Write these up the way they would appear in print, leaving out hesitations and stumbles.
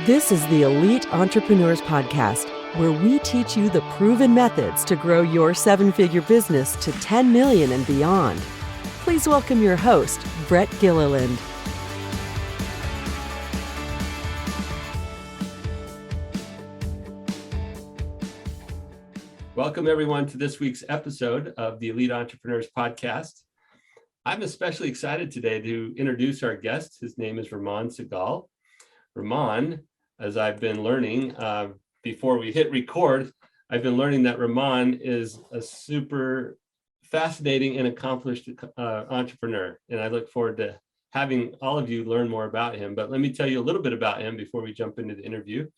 This is the Elite Entrepreneurs Podcast, where we teach you the proven methods to grow your seven-figure business to 10 million and beyond. Please welcome your host, Brett Gilliland. Welcome, everyone, to this week's episode of the Elite Entrepreneurs Podcast. I'm especially excited today to introduce our guest. His name is Raman Sehgal. Raman, as I've been learning before we hit record, I've been learning that Raman is a super fascinating and accomplished entrepreneur. And I look forward to having all of you learn more about him. But let me tell you a little bit about him before we jump into the interview.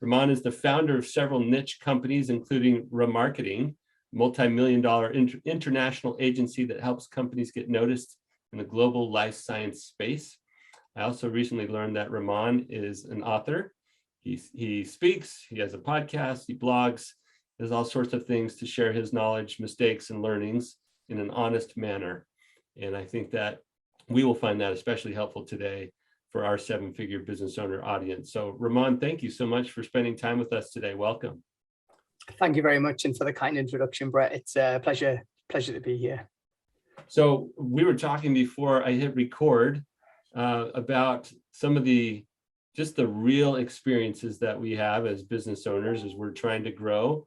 Raman is the founder of several niche companies, including Ramarketing, multi-million-dollar international agency that helps companies get noticed in the global life science space. I also recently learned that Raman is an author. He speaks, he has a podcast, he blogs, does all sorts of things to share his knowledge, mistakes, and learnings in an honest manner. And I think that we will find that especially helpful today for our seven-figure business owner audience. So Raman, thank you so much for spending time with us today. Welcome. Thank you very much, and for the kind introduction, Brett. It's a pleasure to be here. So we were talking before I hit record about some of the real experiences that we have as business owners as we're trying to grow.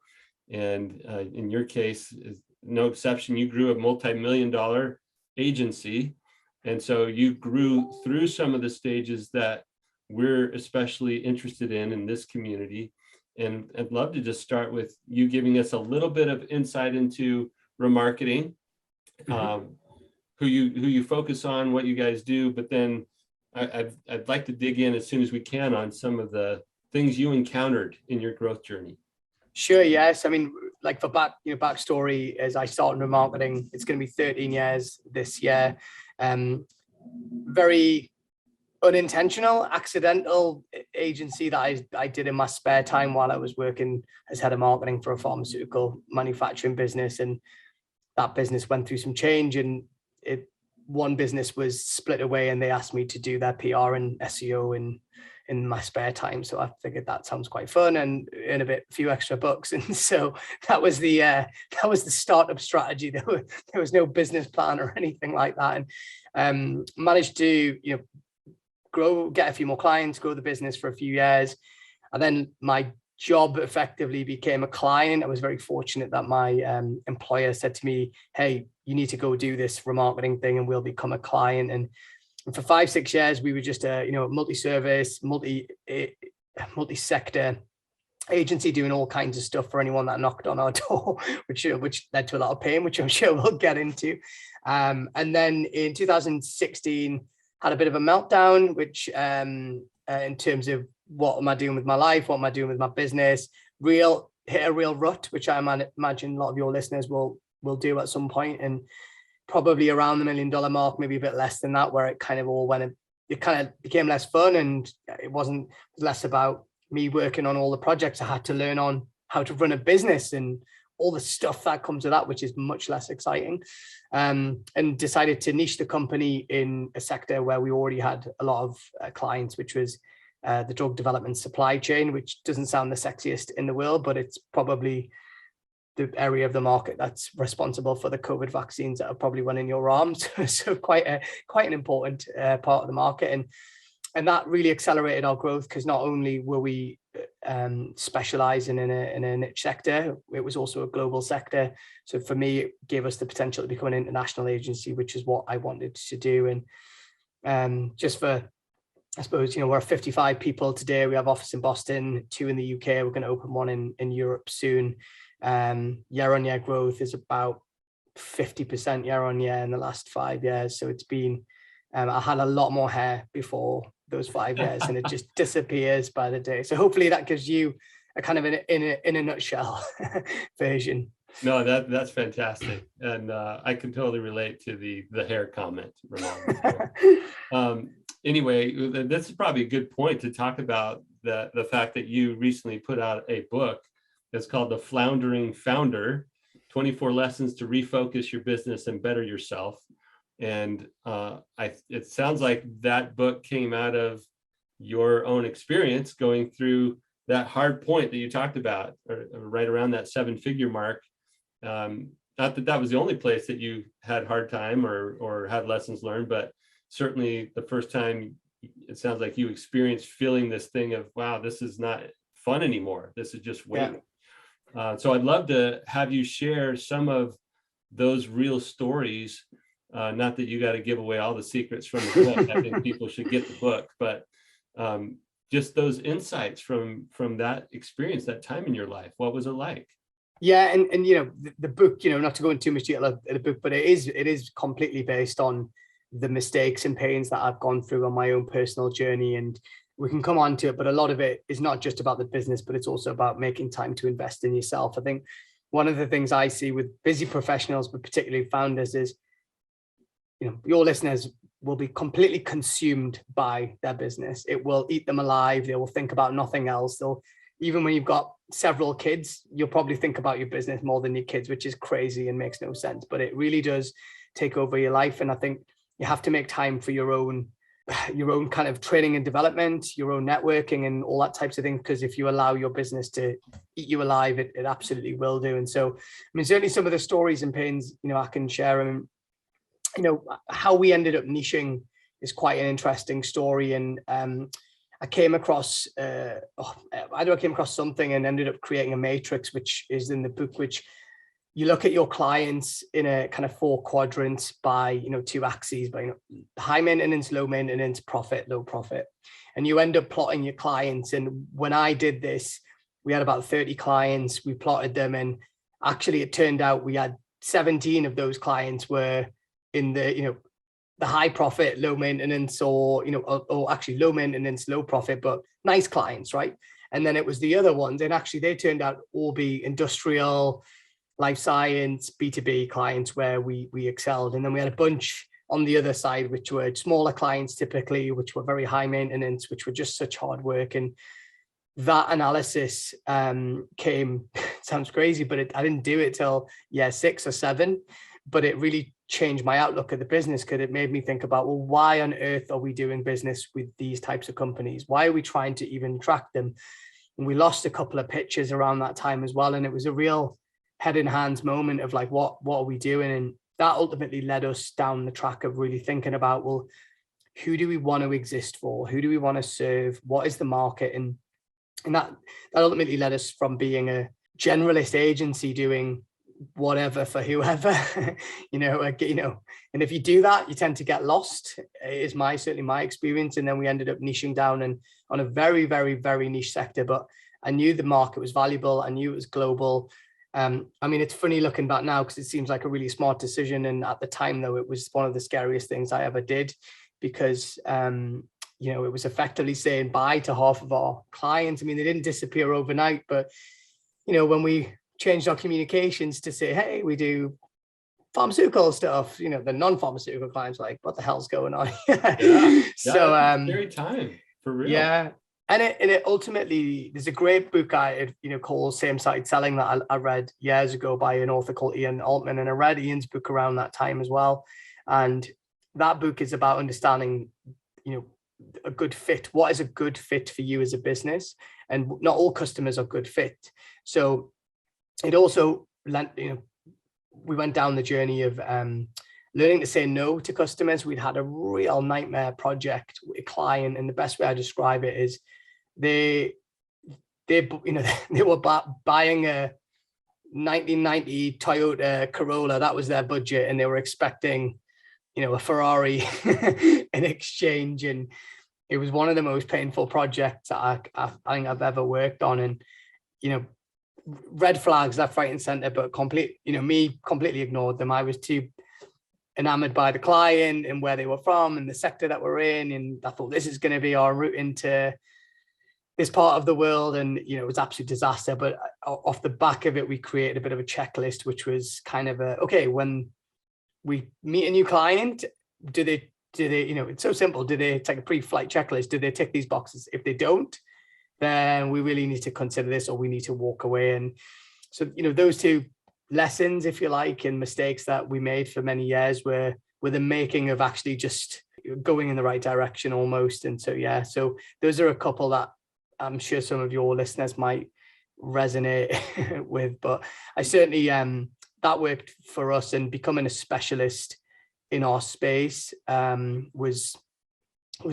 And in your case, is no exception, you grew a multi-million-dollar agency. And so you grew through some of the stages that we're especially interested in this community. And I'd love to just start with you giving us a little bit of insight into Ramarketing, who you focus on, what you guys do, but then I'd like to dig in as soon as we can on some of the things you encountered in your growth journey. Sure, yes. I mean, like for backstory, as I started Ramarketing, it's going to be 13 years this year. Very unintentional, accidental agency that I did in my spare time while I was working as head of marketing for a pharmaceutical manufacturing business. And that business went through some change, and one business was split away, and they asked me to do their PR and SEO in my spare time. So I figured that sounds quite fun and earn a few extra bucks. And so that was the startup strategy. There was no business plan or anything like that, and managed to grow, get a few more clients, grow the business for a few years. And then my job effectively became a client. I was very fortunate that my employer said to me, hey, you need to go do this remarketing thing and we'll become a client. And for 5-6 years, we were just a multi-service, multi-sector agency doing all kinds of stuff for anyone that knocked on our door, which led to a lot of pain, which I'm sure we'll get into. And then in 2016, had a bit of a meltdown, which in terms of what am I doing with my life, what am I doing with my business, hit a real rut, which I imagine a lot of your listeners will do at some point, and probably around the $1 million mark, maybe a bit less than that, where it kind of became less fun, and it was less about me working on all the projects. I had to learn on how to run a business and all the stuff that comes with that, which is much less exciting, and decided to niche the company in a sector where we already had a lot of clients, which was the drug development supply chain, which doesn't sound the sexiest in the world, but it's probably the area of the market that's responsible for the COVID vaccines that are probably running your arms. So quite an important part of the market. And that really accelerated our growth, because not only were we specializing in a niche sector, it was also a global sector. So for me, it gave us the potential to become an international agency, which is what I wanted to do. And just for, I suppose, we're 55 people today. We have office in Boston, 2 in the UK. We're going to open one in Europe soon. Year-on-year growth is about 50% year-on-year in the last 5 years. So it's been, I had a lot more hair before those 5 years, and it just disappears by the day. So hopefully that gives you a kind of in a nutshell version. No, that's fantastic, and I can totally relate to the hair comment, Ramon. Anyway, this is probably a good point to talk about the fact that you recently put out a book that's called The Floundering Founder: 24 Lessons to Refocus Your Business and Better Yourself. And it sounds like that book came out of your own experience going through that hard point that you talked about, or right around that 7-figure mark. Not that that was the only place that you had hard time or had lessons learned, but certainly the first time it sounds like you experienced feeling this thing of, wow, this is not fun anymore. This is just waiting. Yeah. So I'd love to have you share some of those real stories. Not that you got to give away all the secrets from the book. I think people should get the book, but just those insights from that experience, that time in your life. What was it like? Yeah, and you know, the book, you know, not to go into too much detail of the book, but it is completely based on the mistakes and pains that I've gone through on my own personal journey, and we can come on to it, but a lot of it is not just about the business, but it's also about making time to invest in yourself. I think one of the things I see with busy professionals, but particularly founders, is, you know, your listeners will be completely consumed by their business. It will eat them alive. They will think about nothing else. Even when you've got several kids, you'll probably think about your business more than your kids, which is crazy and makes no sense, but it really does take over your life. And I think you have to make time for your own kind of training and development, your own networking and all that types of things, because if you allow your business to eat you alive, it absolutely will do. And so, I mean, certainly some of the stories and pains, you know, I can share. And, you know, how we ended up niching is quite an interesting story. And I came across something and ended up creating a matrix, which is in the book, which you look at your clients in a kind of 4 quadrants by, you know, 2 axes, by, you know, high maintenance, low maintenance, profit, low profit. And you end up plotting your clients. And when I did this, we had about 30 clients, we plotted them. And actually it turned out we had 17 of those clients were in the, you know, the high profit, low maintenance, or, you know, or actually low maintenance, low profit, but nice clients, right? And then it was the other ones. And actually they turned out all be industrial, life science, B2B clients where we excelled. And then we had a bunch on the other side, which were smaller clients typically, which were very high maintenance, which were just such hard work. And that analysis came, sounds crazy, but I didn't do it till year 6 or 7, but it really changed my outlook at the business, because it made me think about, well, why on earth are we doing business with these types of companies? Why are we trying to even track them? And we lost a couple of pitches around that time as well. And it was a real head in hands moment of like, what are we doing? And that ultimately led us down the track of really thinking about, well, who do we want to exist for? Who do we want to serve? What is the market? And that ultimately led us from being a generalist agency doing whatever for whoever, you know, and if you do that, you tend to get lost, is certainly my experience. And then we ended up niching down and on a very, very, very niche sector, but I knew the market was valuable. I knew it was global. I mean, it's funny looking back now because it seems like a really smart decision. And at the time, though, it was one of the scariest things I ever did, because, you know, it was effectively saying bye to half of our clients. I mean, they didn't disappear overnight, but, you know, when we changed our communications to say, hey, we do pharmaceutical stuff, you know, the non-pharmaceutical clients like, what the hell's going on? Yeah. So, scary time for real. Yeah. And it ultimately, there's a great book called Same Side Selling that I read years ago by an author called Ian Altman, and I read Ian's book around that time as well. And that book is about understanding, you know, a good fit. What is a good fit for you as a business? And not all customers are good fit. So it also, you know, we went down the journey of learning to say no to customers. We'd had a real nightmare project with a client, and the best way I describe it is they were buying a 1990 Toyota Corolla. That was their budget, and they were expecting, you know, a Ferrari in exchange. And it was one of the most painful projects I think I've ever worked on. And, you know, red flags left, right, and center, but me completely ignored them. I was too enamored by the client and where they were from and the sector that we're in. And I thought, this is going to be our route into this part of the world. And, you know, it was absolute disaster. But off the back of it, we created a bit of a checklist, which was kind of okay, when we meet a new client, do they, you know, it's so simple. It's like a pre-flight checklist. Do they tick these boxes? If they don't, then we really need to consider this, or we need to walk away. And so, you know, those 2 lessons, if you like, and mistakes that we made for many years were the making of actually just going in the right direction almost. And so, yeah, so those are a couple that I'm sure some of your listeners might resonate with, but I certainly, that worked for us, and becoming a specialist in our space was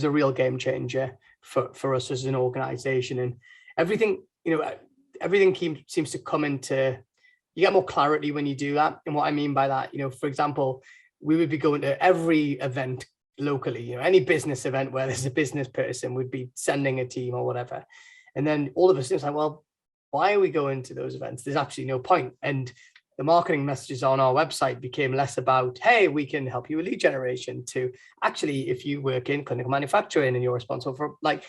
a real game changer for us as an organization. And everything, everything seems to come into, you get more clarity when you do that. And what I mean by that, for example, we would be going to every event locally, any business event where there's a business person, would be sending a team or whatever. And then all of a sudden it's like, well, why are we going to those events? There's absolutely no point. And the marketing messages on our website became less about, hey, we can help you with lead generation, to actually, if you work in clinical manufacturing and you're responsible for, like,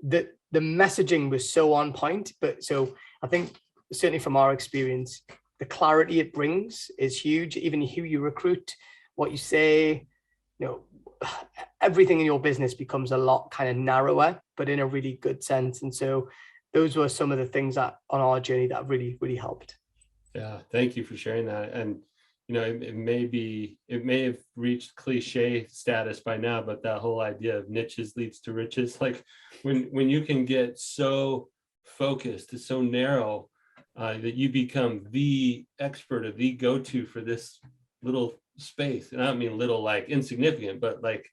the messaging was so on point. But so I think certainly from our experience, the clarity it brings is huge. Even who you recruit, what you say, everything in your business becomes a lot kind of narrower, but in a really good sense. And so those were some of the things that on our journey that really, really helped. Yeah, thank you for sharing that. And it may have reached cliche status by now, but that whole idea of niches leads to riches, like when you can get so focused, it's so narrow, that you become the expert or the go-to for this little space. And I don't mean little like insignificant, but like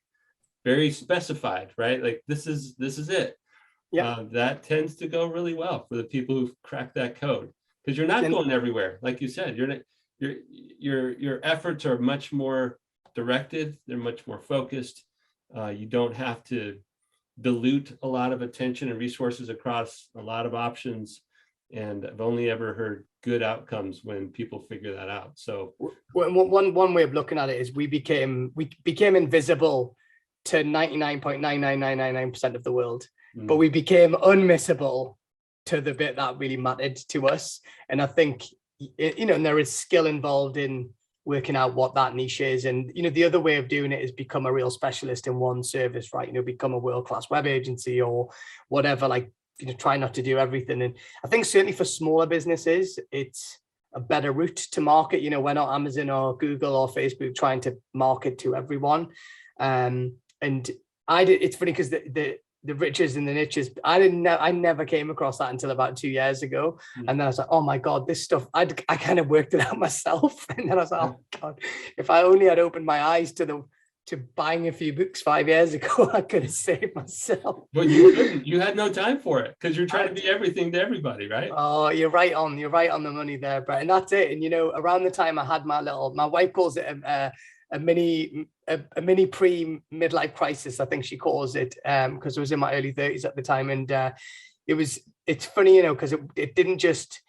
very specified, right? Like this is it. Yeah. That tends to go really well for the people who've cracked that code, because you're not going everywhere. Like you said, your efforts are much more directed. They're much more focused. You don't have to dilute a lot of attention and resources across a lot of options. And I've only ever heard good outcomes when people figure that out. So one way of looking at it is we became invisible to 99.99999% of the world, but we became unmissable to the bit that really mattered to us. And I think, and there is skill involved in working out what that niche is. And, the other way of doing it is become a real specialist in one service, right? Become a world-class web agency or whatever, like, try not to do everything. And I think certainly for smaller businesses, it's a better route to market. We're not Amazon or Google or Facebook trying to market to everyone. And it's funny because the riches and the niches, I never came across that until about 2 years ago. And then I was like, oh my God, this stuff, I kind of worked it out myself. And then I was like, oh God, if I only had opened my eyes to buying a few books 5 years ago, I could have saved myself. But you couldn't. You had no time for it because you're trying to be everything to everybody, right? Oh, you're right on the money there, Brett. And that's it. And around the time I had my wife calls it a mini pre-midlife crisis, I think she calls it, because I was in my early 30s at the time. And it's funny, because I didn't just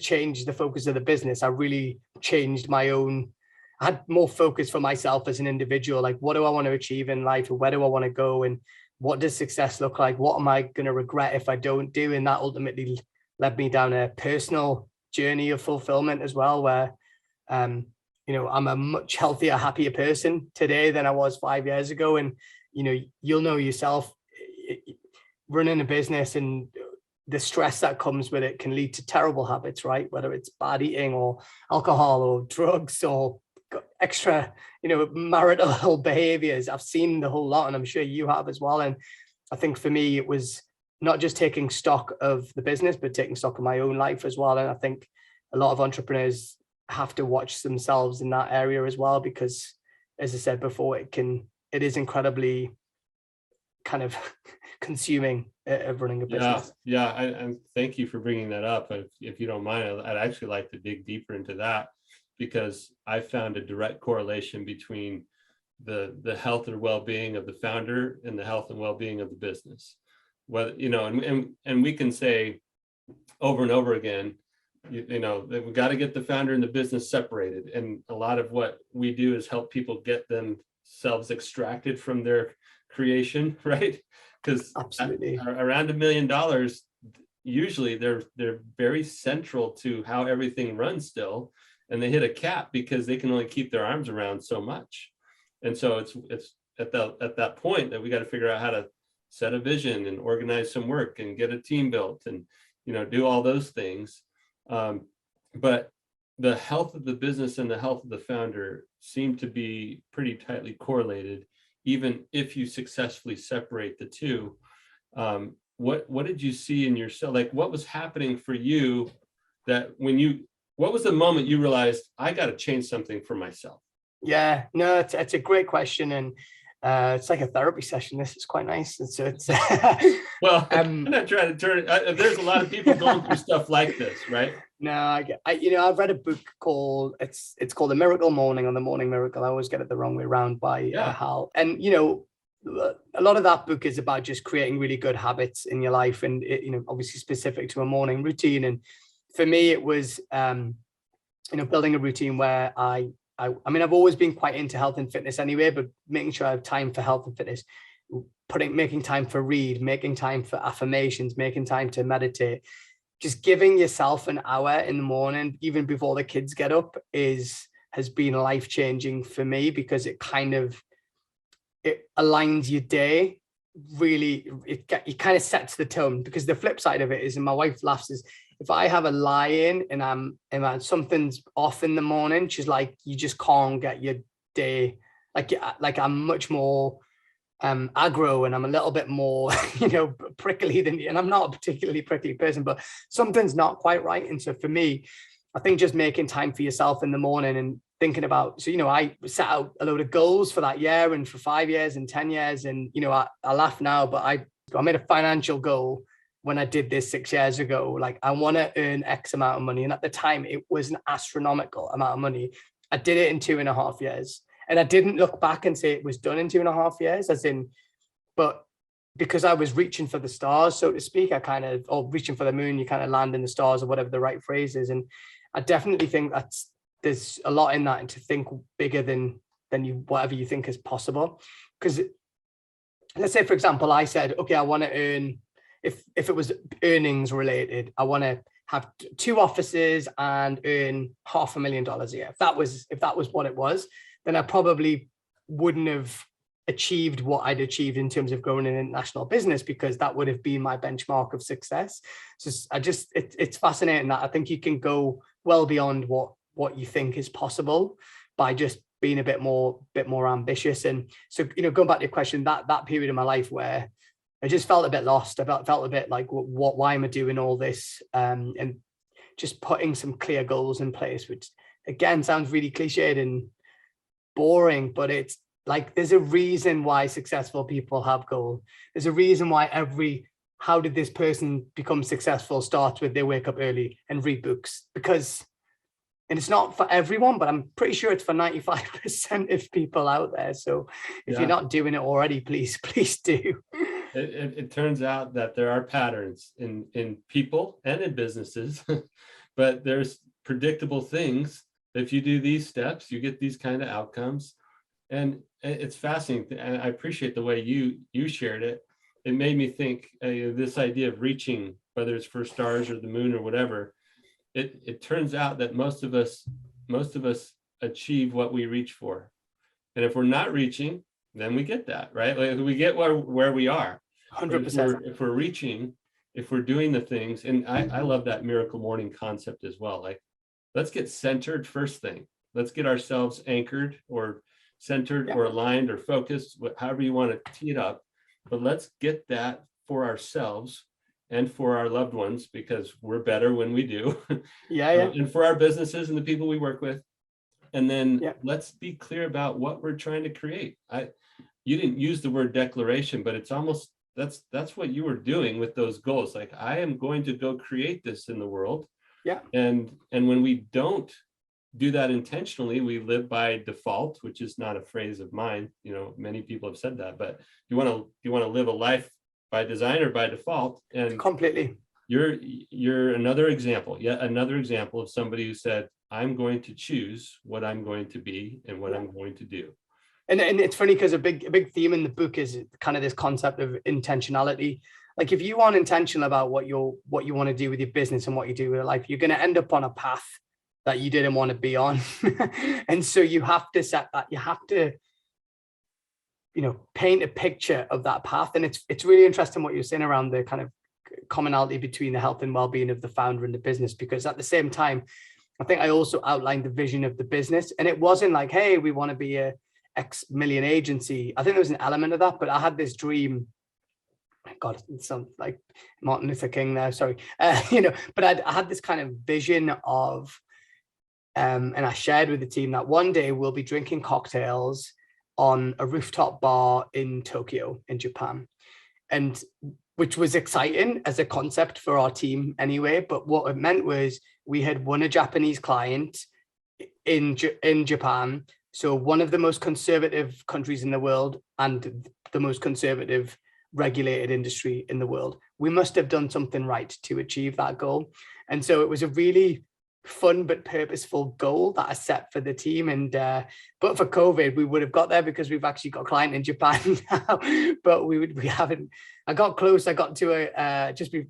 change the focus of the business. I really changed my own. I had more focus for myself as an individual, like what do I want to achieve in life, and where do I want to go, and what does success look like? What am I going to regret if I don't do? And that ultimately led me down a personal journey of fulfillment as well, where, I'm a much healthier, happier person today than I was 5 years ago. And, you'll know yourself, running a business and the stress that comes with it can lead to terrible habits, right? Whether it's bad eating or alcohol or drugs or extra, marital behaviors. I've seen the whole lot, and I'm sure you have as well. And I think for me, it was not just taking stock of the business, but taking stock of my own life as well. And I think a lot of entrepreneurs have to watch themselves in that area as well, because as I said before, it is incredibly kind of consuming of running a business. Yeah. And thank you for bringing that up. If you don't mind, I'd actually like to dig deeper into that, because I found a direct correlation between the health and well-being of the founder and the health and well-being of the business. Well, and we can say over and over again, we've got to get the founder and the business separated. And a lot of what we do is help people get themselves extracted from their creation, right? Because absolutely, around $1 million, usually they're very central to how everything runs still. And they hit a cap because they can only keep their arms around so much. And so it's at that point that we got to figure out how to set a vision and organize some work and get a team built and, do all those things. But the health of the business and the health of the founder seem to be pretty tightly correlated, even if you successfully separate the two, what did you see in yourself? Like, what was happening for you that what was the moment you realized I got to change something for myself? Yeah, no, it's a great question. And it's like a therapy session. This is quite nice. It's well, I'm not trying to turn it. There's a lot of people going through stuff like this, right? No, I've read a book called it's called The Miracle Morning, or The Morning Miracle. I always get it the wrong way around, by Hal. And a lot of that book is about just creating really good habits in your life, and obviously specific to a morning routine. And for me, it was building a routine where I mean, I've always been quite into health and fitness anyway, but making sure I have time for health and fitness, making time for read, making time for affirmations, making time to meditate, just giving yourself an hour in the morning, even before the kids get up, has been life-changing for me, because it aligns your day. Really, it kind of sets the tone. Because the flip side of it is, and my wife laughs, is if I have a lie-in and something's off in the morning, she's like, you just can't get your day. Like I'm much more aggro, and I'm a little bit more prickly than you. And I'm not a particularly prickly person, but something's not quite right. And so for me, I think just making time for yourself in the morning and thinking about, I set out a load of goals for that year and for 5 years and 10 years. And I laugh now, but I made a financial goal when I did this 6 years ago. Like, I want to earn X amount of money, and at the time it was an astronomical amount of money. I did it in 2.5 years. And I didn't look back and say it was done in 2.5 years, but because I was reaching for the stars, so to speak, or reaching for the moon, you kind of land in the stars, or whatever the right phrase is. And I definitely think there's a lot in that, and to think bigger than whatever you think is possible. Because let's say, for example, I said, okay, I want to earn, if it was earnings related, I want to have 2 offices and earn $500,000 a year. If that was what it was, then I probably wouldn't have achieved what I'd achieved in terms of growing an international business, because that would have been my benchmark of success. So it's fascinating that I think you can go well beyond what you think is possible by just being a bit more ambitious. And so, going back to your question, that period of my life where I just felt a bit lost, I felt a bit like, why am I doing all this? And just putting some clear goals in place, which again sounds really cliched and boring, but it's like, there's a reason why successful people have goals. There's a reason why how did this person become successful starts with they wake up early and read books. And it's not for everyone, but I'm pretty sure it's for 95% of people out there. So if you're not doing it already, please do. It turns out that there are patterns in people and in businesses, but there's predictable things. If you do these steps, you get these kind of outcomes. And it's fascinating. And I appreciate the way you shared it. It made me think this idea of reaching, whether it's for stars or the moon or whatever, it turns out that most of us achieve what we reach for. And if we're not reaching, then we get that, right? Like, we get where we are. 100%. If we're reaching, if we're doing the things, and I love that miracle morning concept as well. Like, let's get centered first thing. Let's get ourselves anchored or centered or aligned or focused, however you want to tee it up. But let's get that for ourselves and for our loved ones, because we're better when we do. And for our businesses and the people we work with. And then let's be clear about what we're trying to create. You didn't use the word declaration, but it's almost, that's what you were doing with those goals. Like, I am going to go create this in the world. And when we don't do that intentionally, we live by default, which is not a phrase of mine. Many people have said that, but you want to live a life by design or by default. And completely, you're another example, yet another example of somebody who said, I'm going to choose what I'm going to be and what I'm going to do. And it's funny, because a big theme in the book is kind of this concept of intentionality. Like, if you aren't intentional about what you want to do with your business and what you do with your life, you're going to end up on a path that you didn't want to be on. And so you have to set that, you have to, paint a picture of that path. And it's really interesting what you're saying around the kind of commonality between the health and well-being of the founder and the business, because at the same time, I think I also outlined the vision of the business. And it wasn't like, hey, we want to be a X million agency. I think there was an element of that, but I had this dream. God, it sounds like Martin Luther King there, sorry. But I had this kind of vision of, and I shared with the team that one day we'll be drinking cocktails on a rooftop bar in Tokyo, in Japan. And which was exciting as a concept for our team anyway. But what it meant was we had won a Japanese client in Japan. So one of the most conservative countries in the world and the most conservative regulated industry in the world. We must have done something right to achieve that goal. And so it was a really fun but purposeful goal that I set for the team. And but for COVID, we would have got there because we've actually got a client in Japan now. But we haven't. I got close. I got to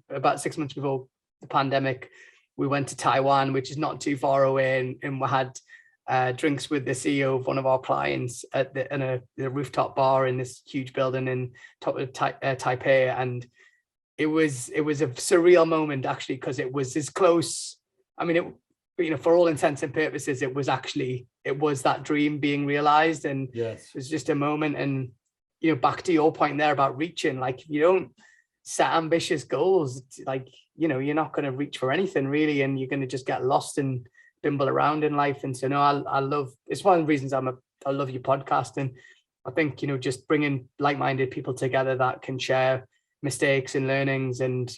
about 6 months before the pandemic. We went to Taiwan, which is not too far away, and we had drinks with the CEO of one of our clients in a rooftop bar in this huge building in top of Taipei. And it was a surreal moment, actually, because it was as close. I mean, for all intents and purposes, it was that dream being realized. And yes, it was just a moment. And, back to your point there about reaching, like, if you don't set ambitious goals, like, you're not going to reach for anything really. And you're going to just get lost and bimble around in life. And so, no, I love, it's one of the reasons I love your podcast. And I think, just bringing like-minded people together that can share mistakes and learnings and,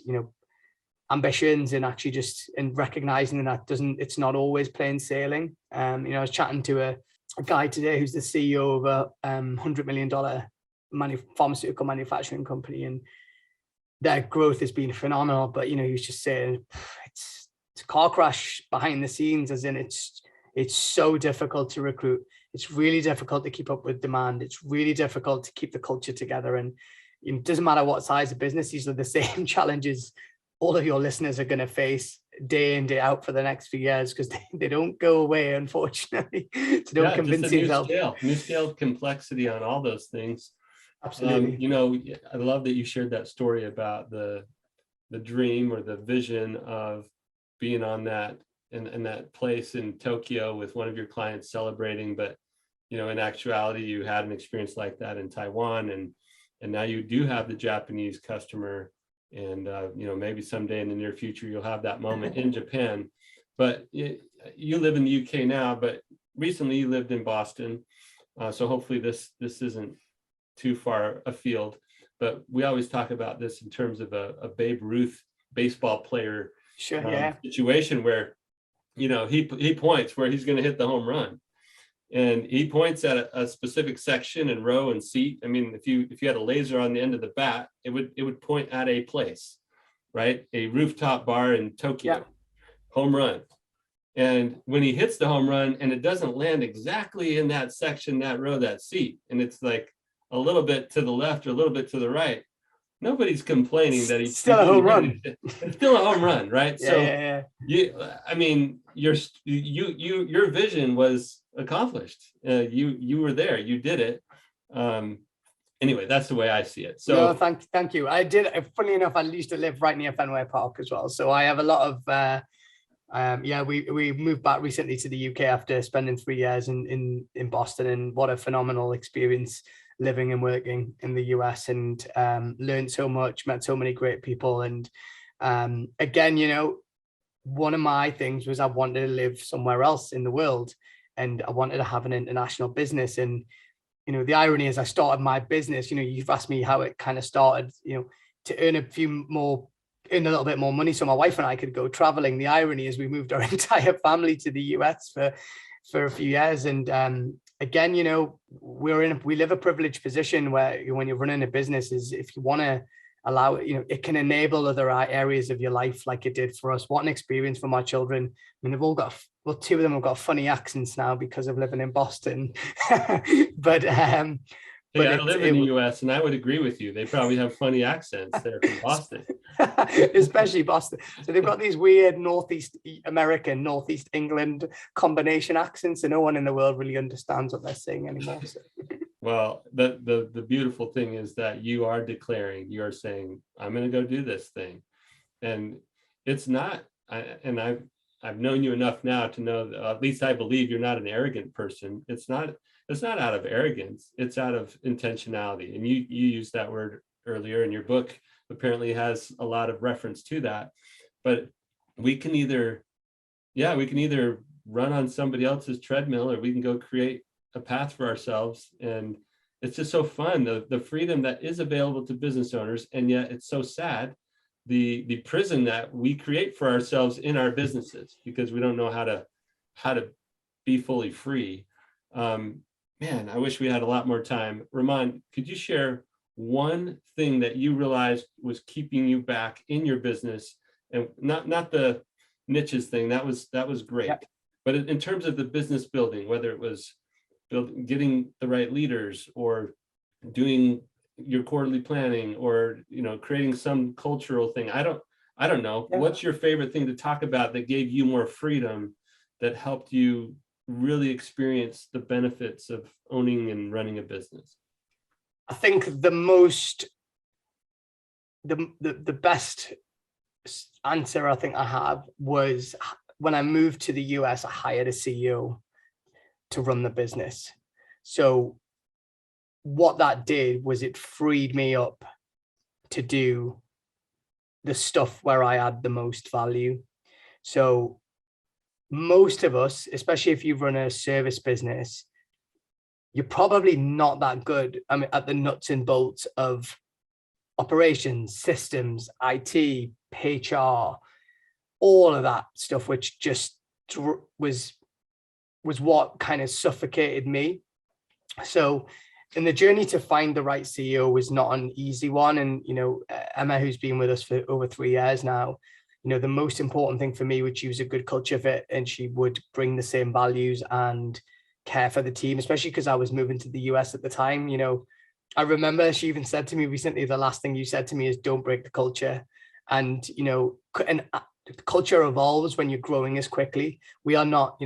ambitions, and actually just in recognizing that it's not always plain sailing. I was chatting to a guy today who's the CEO of a $100 million pharmaceutical manufacturing company, and their growth has been phenomenal. But he was just saying it's a car crash behind the scenes, as in it's so difficult to recruit. It's really difficult to keep up with demand. It's really difficult to keep the culture together. And it doesn't matter what size of business, these are the same challenges all of your listeners are going to face day in, day out for the next few years, because they don't go away, unfortunately. So don't convince yourself. New scale complexity on all those things. Absolutely. I love that you shared that story about the dream or the vision of being on that in that place in Tokyo with one of your clients celebrating, but in actuality you had an experience like that in Taiwan, and now you do have the Japanese customer. And maybe someday in the near future you'll have that moment in Japan. But you live in the UK now, but recently you lived in Boston, so hopefully this isn't too far afield. But we always talk about this in terms of a Babe Ruth baseball player situation where he points where he's going to hit the home run, and he points at a specific section and row and seat. I mean, if you had a laser on the end of the bat, it would point at a place, right? A rooftop bar in Tokyo, home run. And when he hits the home run and it doesn't land exactly in that section, that row, that seat, and it's like a little bit to the left or a little bit to the right, nobody's complaining that he's still a home run. It's still a home run, right? Your vision was accomplished. You were there. You did it. Anyway, that's the way I see it. So no, thank you. I did. Funny enough, I used to live right near Fenway Park as well, so I have a lot of. We moved back recently to the UK after spending 3 years in Boston, and what a phenomenal experience living and working in the US, and learned so much, met so many great people. And again, one of my things was I wanted to live somewhere else in the world, and I wanted to have an international business. And the irony is I started my business, you've asked me how it kind of started, to earn a little bit more money so my wife and I could go traveling. The irony is we moved our entire family to the US for a few years. And again, we live a privileged position where when you're running a business, is if you want to allow it, it can enable other areas of your life, like it did for us. What an experience for my children. I mean, they've all got, two of them have got funny accents now because of living in Boston. But I live in the US, and I would agree with you. They probably have funny accents there from Boston. Especially Boston. So they've got these weird Northeast American, Northeast England combination accents, and no one in the world really understands what they're saying anymore. So. Well, the beautiful thing is that you are saying, I'm going to go do this thing. And it's not, and I've known you enough now to know that, at least I believe you're not an arrogant person. It's not it's not out of arrogance, it's out of intentionality. And you used that word earlier, and your book apparently has a lot of reference to that. But we can either run on somebody else's treadmill, or we can go create a path for ourselves. And it's just so fun, the freedom that is available to business owners. And yet it's so sad, the prison that we create for ourselves in our businesses, because we don't know how to be fully free. Man, I wish we had a lot more time. Raman, could you share one thing that you realized was keeping you back in your business? And not the niches thing, that was great. Yeah. But in terms of the business building, whether it was getting the right leaders, or doing your quarterly planning, or creating some cultural thing, I don't know. Yeah. What's your favorite thing to talk about that gave you more freedom, that helped you really experience the benefits of owning and running a business? I think the best answer I think I have was when I moved to the US, I hired a CEO to run the business. So what that did was it freed me up to do the stuff where I add the most value. So most of us, especially if you run a service business, you're probably not that good at the nuts and bolts of operations, systems, IT, HR, all of that stuff, which just was what kind of suffocated me. So in the journey to find the right CEO was not an easy one. And, Emma, who's been with us for over 3 years now, the most important thing for me would, she was a good culture fit, and she would bring the same values and care for the team, especially because I was moving to the US at the time. I remember she even said to me recently, the last thing you said to me is, don't break the culture. And, and the culture evolves when you're growing as quickly. We are not,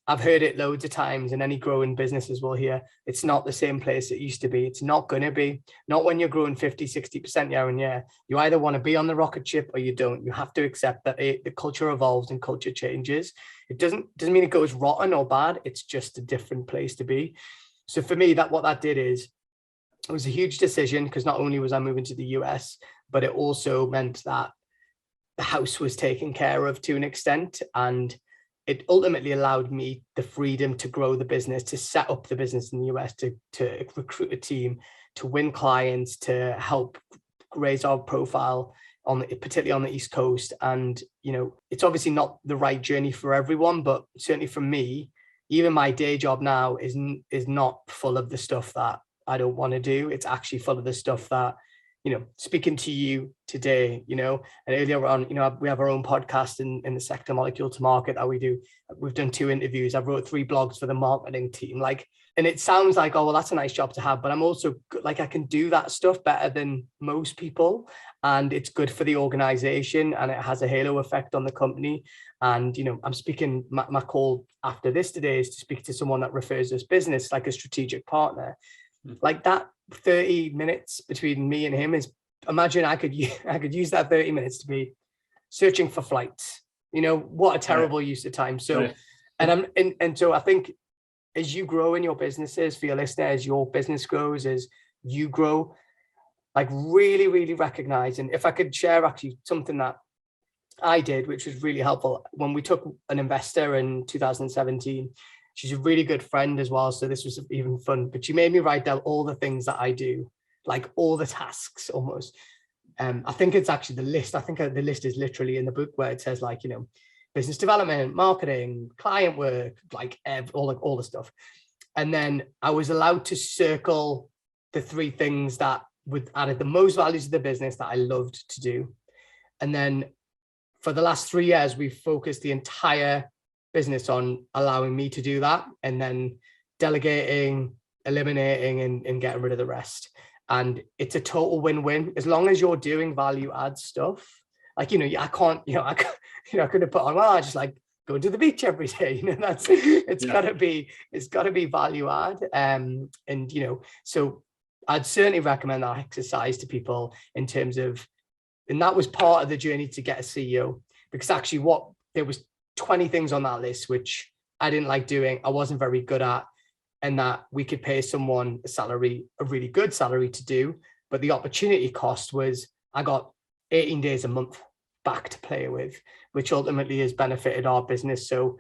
I've heard it loads of times, and any growing businesses will hear, it's not the same place it used to be. It's not going to be, not when you're growing 50, 60% year on year. You either want to be on the rocket ship or you don't. You have to accept that the culture evolves and culture changes. It doesn't mean it goes rotten or bad. It's just a different place to be. So for me, what that did is, it was a huge decision, because not only was I moving to the US, but it also meant that the house was taken care of to an extent. And it ultimately allowed me the freedom to grow the business, to set up the business in the US, to recruit a team, to win clients, to help raise our profile, particularly on the East Coast. And, it's obviously not the right journey for everyone, but certainly for me, even my day job now is not full of the stuff that I don't want to do. It's actually full of the stuff that, speaking to you today, and earlier on, we have our own podcast in the sector, Molecule to Market, that we do. We've done 2 interviews. I've wrote 3 blogs for the marketing team. And it sounds like, oh, well, that's a nice job to have, but I'm also I can do that stuff better than most people. And it's good for the organization, and it has a halo effect on the company. And, I'm speaking, my call after this today is to speak to someone that refers us business, like a strategic partner. Like that 30 minutes between me and him is, imagine I could use that 30 minutes to be searching for flights. What a terrible use of time. So, and so I think as you grow in your businesses, for your listener, as your business grows, as you grow, really, really recognize. And if I could share actually something that I did, which was really helpful, when we took an investor in 2017, she's a really good friend as well, so this was even fun. But she made me write down all the things that I do, all the tasks almost. I think it's actually the list. I think the list is literally in the book, where it says business development, marketing, client work, all the stuff. And then I was allowed to circle the 3 things that would added the most value to the business that I loved to do. And then for the last 3 years, we've focused the entire business on allowing me to do that, and then delegating, eliminating, and getting rid of the rest. And it's a total win-win, as long as you're doing value add stuff. I can't, I could have put on, well, I just go to the beach every day. It's got to be value add. And so I'd certainly recommend that exercise to people in terms of, and that was part of the journey to get a CEO, because actually there was 20 things on that list which I didn't like doing, I wasn't very good at, and that we could pay someone a really good salary to do. But the opportunity cost was I got 18 days a month back to play with, which ultimately has benefited our business. So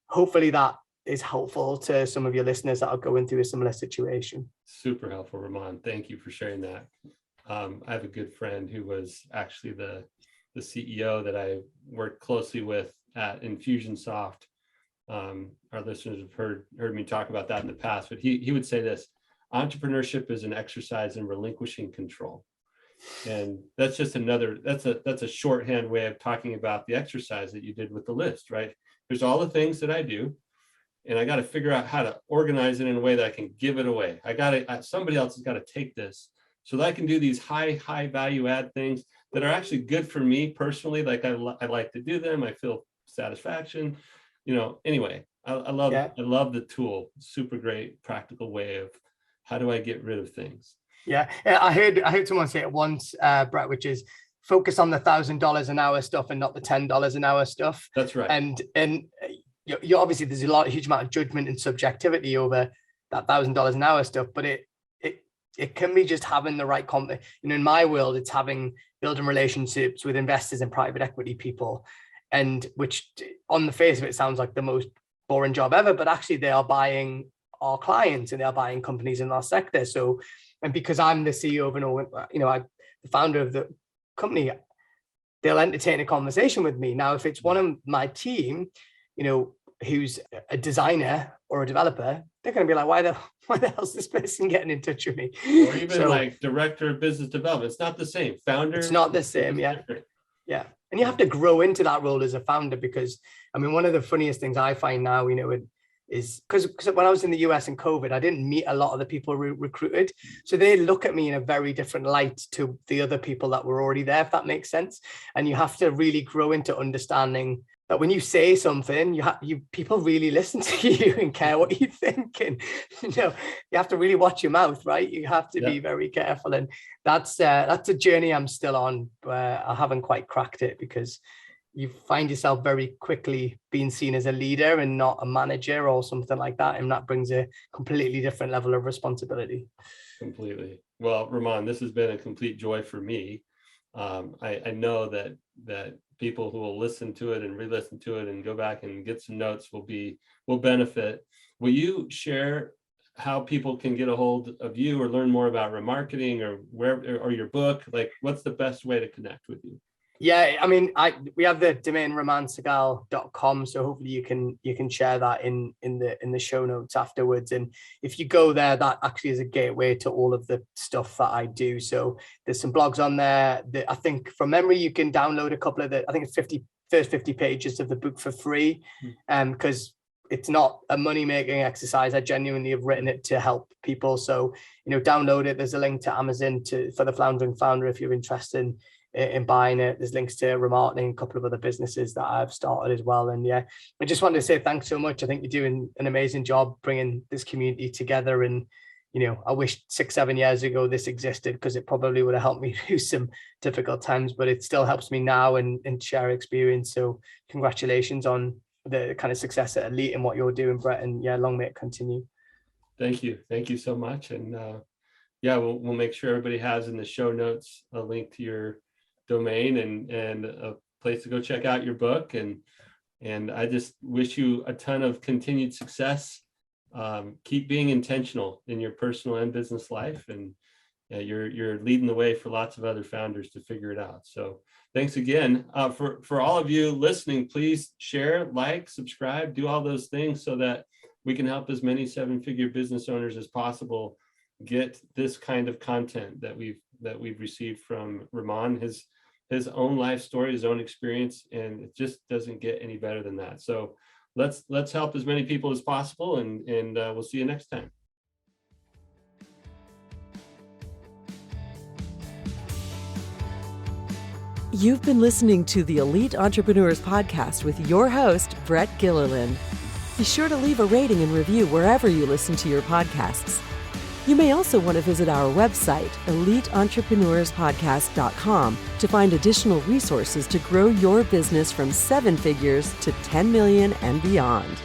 hopefully that is helpful to some of your listeners that are going through a similar situation. Super helpful, Raman. Thank you for sharing that. I have a good friend who was actually the CEO that I worked closely with at Infusionsoft. Our listeners have heard me talk about that in the past, but he would say this: entrepreneurship is an exercise in relinquishing control. And that's just that's a shorthand way of talking about the exercise that you did with the list, right? There's all the things that I do, and I got to figure out how to organize it in a way that I can give it away. Somebody else has got to take this so that I can do these high value add things that are actually good for me personally. Like I like to do them. I feel satisfaction, anyway, I love the tool. Super great practical way of how do I get rid of things. Yeah. I heard someone say it once, Brett, which is focus on the $1,000 an hour stuff and not the $10 an hour stuff. That's right. And you obviously there's a huge amount of judgment and subjectivity over that $1,000 an hour stuff, but it can be just having the right in my world, it's building relationships with investors and private equity people, and which on the face of it sounds like the most boring job ever, but actually they are buying our clients and they are buying companies in our sector. So, and because I'm the CEO of the founder of the company, they'll entertain a conversation with me. Now, if it's one of my team, who's a designer or a developer, they're going to be like, why the hell's this person getting in touch with me? Or even like director of business development. It's not the same. Founder. It's not the same. Yeah. Yeah. And you have to grow into that role as a founder, because one of the funniest things I find now, is because when I was in the US in COVID, I didn't meet a lot of the people recruited. So they look at me in a very different light to the other people that were already there, if that makes sense. And you have to really grow into understanding that when you say something, people really listen to you and care what you think. And, you have to really watch your mouth, right? You have to be very careful. And that's a journey I'm still on, where I haven't quite cracked it, because you find yourself very quickly being seen as a leader and not a manager or something like that. And that brings a completely different level of responsibility. Completely. Well, Raman, this has been a complete joy for me. I know that people who will listen to it and re-listen to it and go back and get some notes will benefit. Will you share how people can get a hold of you or learn more about Ramarketing or your book? Like, what's the best way to connect with you? Yeah, we have the domain ramansehgal.com, so hopefully you can share that in the show notes afterwards. And if you go there, that actually is a gateway to all of the stuff that I do. So there's some blogs on there that I think from memory you can download a couple of it's first 50 pages of the book for free, because it's not a money-making exercise. I genuinely have written it to help people. So download it. There's a link to Amazon for the Floundering Founder if you're interested in buying it. There's links to Ramarketing, a couple of other businesses that I've started as well. And I just wanted to say thanks so much. I think you're doing an amazing job bringing this community together. And, I wish 6-7 years ago this existed, because it probably would have helped me through some difficult times, but it still helps me now and share experience. So congratulations on the kind of success at Elite and what you're doing, Brett. And long may it continue. Thank you. Thank you so much. And we'll make sure everybody has in the show notes a link to your domain and a place to go check out your book. And I just wish you a ton of continued success. Keep being intentional in your personal and business life, and you're leading the way for lots of other founders to figure it out. So thanks again. For all of you listening, please share, like, subscribe, do all those things so that we can help as many 7-figure business owners as possible get this kind of content that we've received from Raman, his own life story, his own experience, and it just doesn't get any better than that. So let's help as many people as possible, and we'll see you next time. You've been listening to the Elite Entrepreneurs Podcast with your host, Brett Gilliland. Be sure to leave a rating and review wherever you listen to your podcasts. You may also want to visit our website, eliteentrepreneurspodcast.com, to find additional resources to grow your business from 7 figures to 10 million and beyond.